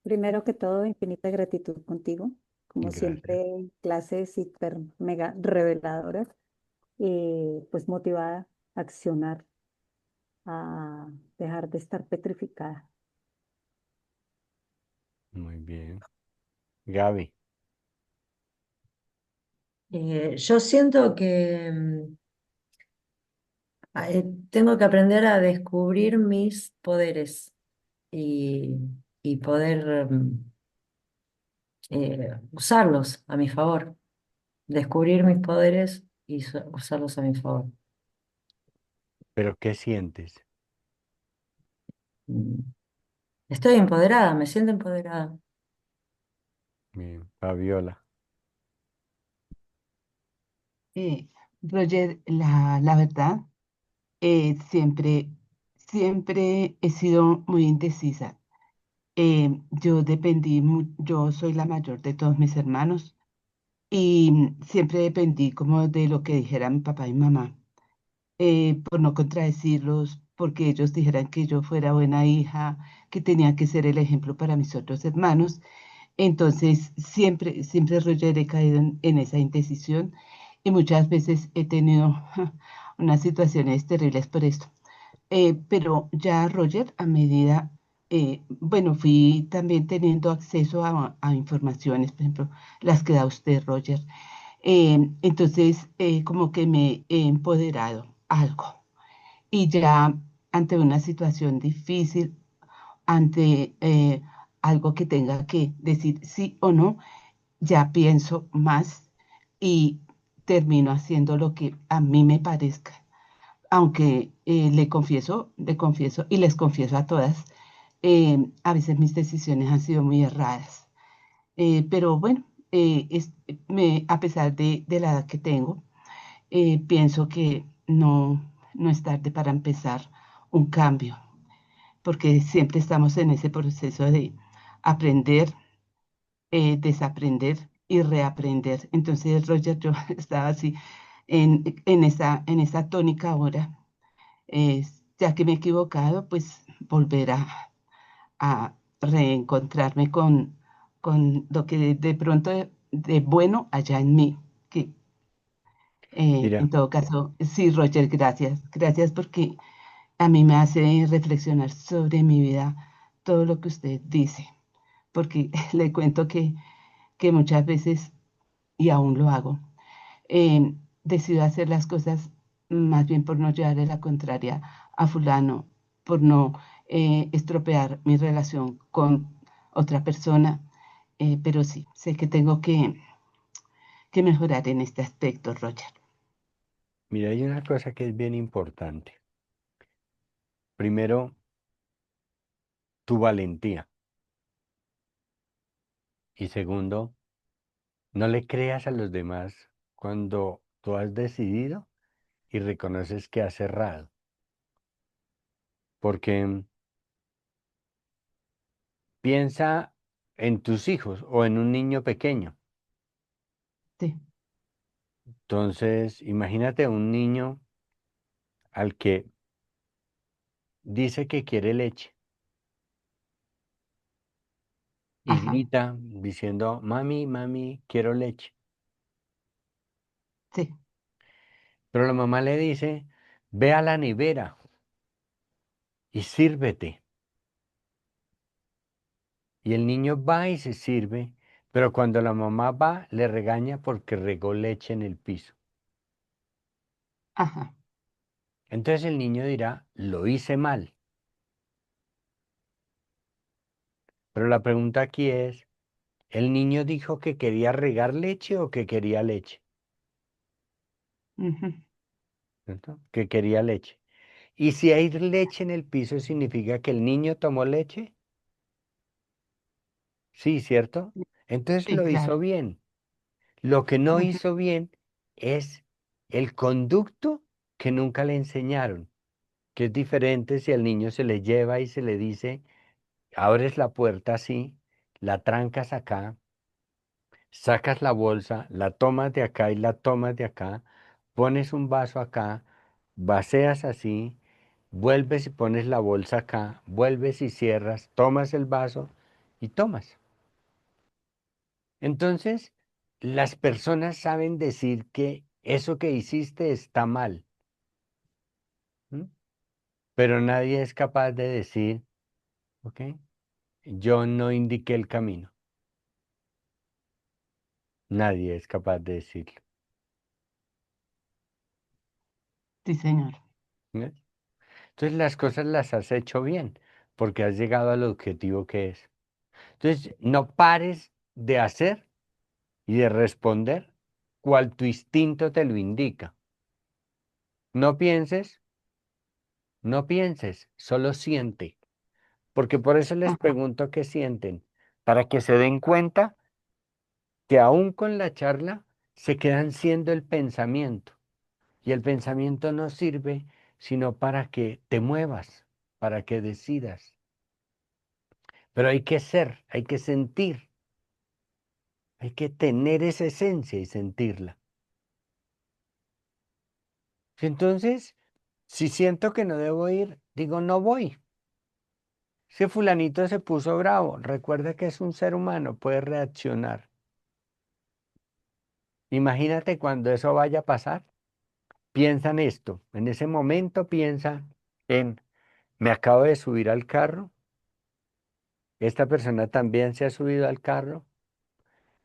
Primero que todo, infinita gratitud contigo. Como Gracias. siempre, clases hiper mega reveladoras, pues motivada a accionar, a dejar de estar petrificada. Muy bien. Gaby. Yo siento Tengo que aprender a descubrir mis poderes y, y poder usarlos a mi favor. Descubrir mis poderes y usarlos a mi favor. ¿Pero qué sientes? Mm. Estoy empoderada, me siento empoderada. Bien, Fabiola. Eh, Roger, la verdad, siempre he sido muy indecisa. Yo soy la mayor de todos mis hermanos y siempre dependí como de lo que dijera mi papá y mamá, por no contradecirlos, porque ellos dijeran que yo fuera buena hija, que tenía que ser el ejemplo para mis otros hermanos. Entonces, siempre, Roger, he caído en esa indecisión y muchas veces he tenido unas situaciones terribles por esto. Pero ya, Roger, a medida, bueno, fui también teniendo acceso a informaciones, por ejemplo, las que da usted, Roger. Entonces, como que me he empoderado algo y ya ante una situación difícil, ante algo que tenga que decir sí o no, ya pienso más y termino haciendo lo que a mí me parezca. Aunque le confieso y les confieso a todas, a veces mis decisiones han sido muy erradas. Pero bueno, a pesar de la edad que tengo, pienso que no es tarde para empezar un cambio, porque siempre estamos en ese proceso de aprender, desaprender y reaprender. Entonces, Roger, yo estaba así en esa tónica ahora. Ya que me he equivocado, pues volver a reencontrarme con lo que de pronto de bueno allá en mí. Que en Mira, todo caso, sí, Roger, gracias. Gracias porque a mí me hace reflexionar sobre mi vida todo lo que usted dice. Porque le cuento que muchas veces, y aún lo hago, decido hacer las cosas más bien por no llevarle la contraria a fulano, por no estropear mi relación con otra persona, pero sí, sé que tengo que mejorar en este aspecto, Roger. mira, hay una cosa que es bien importante. Primero, tu valentía. Y segundo, no le creas a los demás cuando tú has decidido y reconoces que has errado. Porque piensa en tus hijos o en un niño pequeño. Sí, Entonces, imagínate un niño al que dice que quiere leche y ajá, grita diciendo, mami, mami, quiero leche. sí, Pero la mamá le dice, ve a la nevera y sírvete. Y el niño va y se sirve, pero cuando la mamá va, le regaña porque regó leche en el piso. ajá, Entonces el niño dirá, lo hice mal. Pero la pregunta aquí es, ¿el niño dijo que quería regar leche o que quería leche? ujú, ¿Cierto? Que quería leche. Y si hay leche en el piso, ¿significa que el niño tomó leche? Sí, ¿cierto? Entonces sí, lo hizo claro, bien. Lo que no ujú, hizo bien es el conducto que nunca le enseñaron, que es diferente si al niño se le lleva y se le dice, abres la puerta así, la trancas acá, sacas la bolsa, la tomas de acá y la tomas de acá, pones un vaso acá, vacías así, vuelves y pones la bolsa acá, vuelves y cierras, tomas el vaso y tomas. Entonces, las personas saben decir que eso que hiciste está mal, ¿m? Pero nadie es capaz de decir, ok, yo no indiqué el camino. Nadie es capaz de decirlo. sí, señor. ¿ves? Entonces las cosas las has hecho bien, porque has llegado al objetivo que es. Entonces, no pares de hacer y de responder cual tu instinto te lo indica. No pienses, no pienses, solo siente. Porque por eso les pregunto qué sienten, para que se den cuenta que aún con la charla se quedan siendo el pensamiento. Y el pensamiento no sirve sino para que te muevas, para que decidas. Pero hay que ser, hay que sentir, hay que tener esa esencia y sentirla. Entonces, si siento que no debo ir, digo no voy. Si fulanito se puso bravo, recuerda que es un ser humano, puede reaccionar. Imagínate cuando eso vaya a pasar, piensa en esto. En ese momento piensa en, me acabo de subir al carro, esta persona también se ha subido al carro,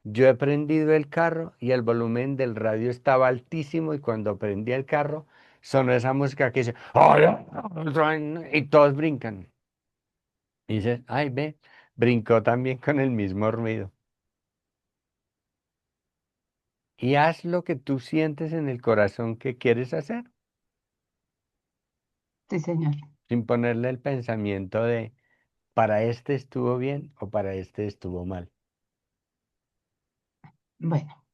yo he prendido el carro y el volumen del radio estaba altísimo y cuando prendí el carro sonó esa música que dice, "Hola", y todos brincan. Y dices, ay, ve, brincó también con el mismo ruido. Y haz lo que tú sientes en el corazón que quieres hacer, Sí, señor. sin ponerle el pensamiento de, para este estuvo bien o para este estuvo mal. Bueno,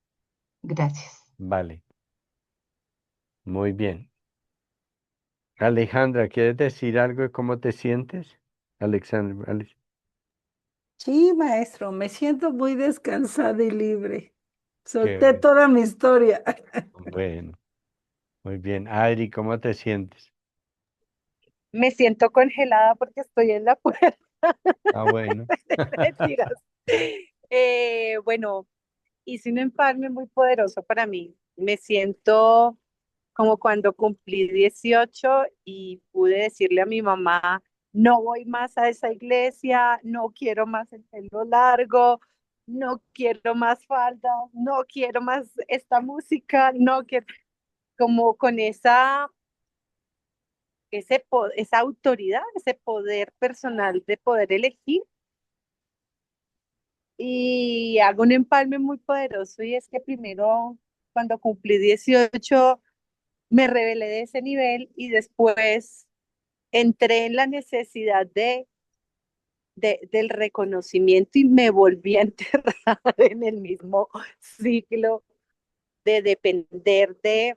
gracias. Vale, muy bien. Alejandra, ¿quieres decir algo de cómo te sientes? Alexandra, Sí, maestro, me siento muy descansada y libre. qué Solté bueno. toda mi historia. Bueno, muy bien. Adri, ¿cómo te sientes? Me siento congelada porque estoy en la puerta. Ah, bueno. Mentiras. Bueno, hice un empalme muy poderoso para mí. Me siento como cuando cumplí 18 y pude decirle a mi mamá, no voy más a esa iglesia, no quiero más el pelo largo, no quiero más falda, no quiero más esta música, no quiero, como con esa autoridad, ese poder personal de poder elegir. Y hago un empalme muy poderoso y es que primero, cuando cumplí 18 me rebelé de ese nivel y después entré en la necesidad del reconocimiento y me volví a enterrar en el mismo ciclo de depender de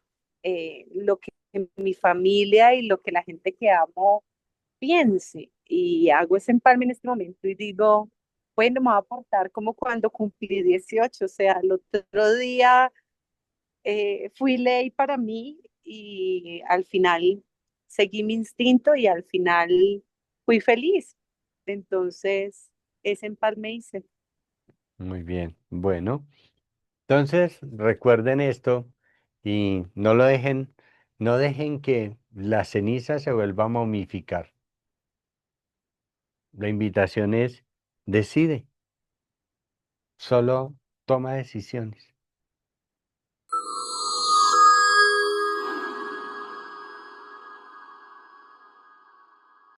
lo que mi familia y lo que la gente que amo piense. Y hago ese empalme en este momento y digo, bueno, me voy a aportar como cuando cumplí 18, o sea, el otro día fui ley para mí y al final seguí mi instinto y al final fui feliz. Entonces, ese empalme hice. Muy bien. Bueno, entonces recuerden esto y no lo dejen, no dejen que la ceniza se vuelva a momificar. La invitación es, decide, solo toma decisiones.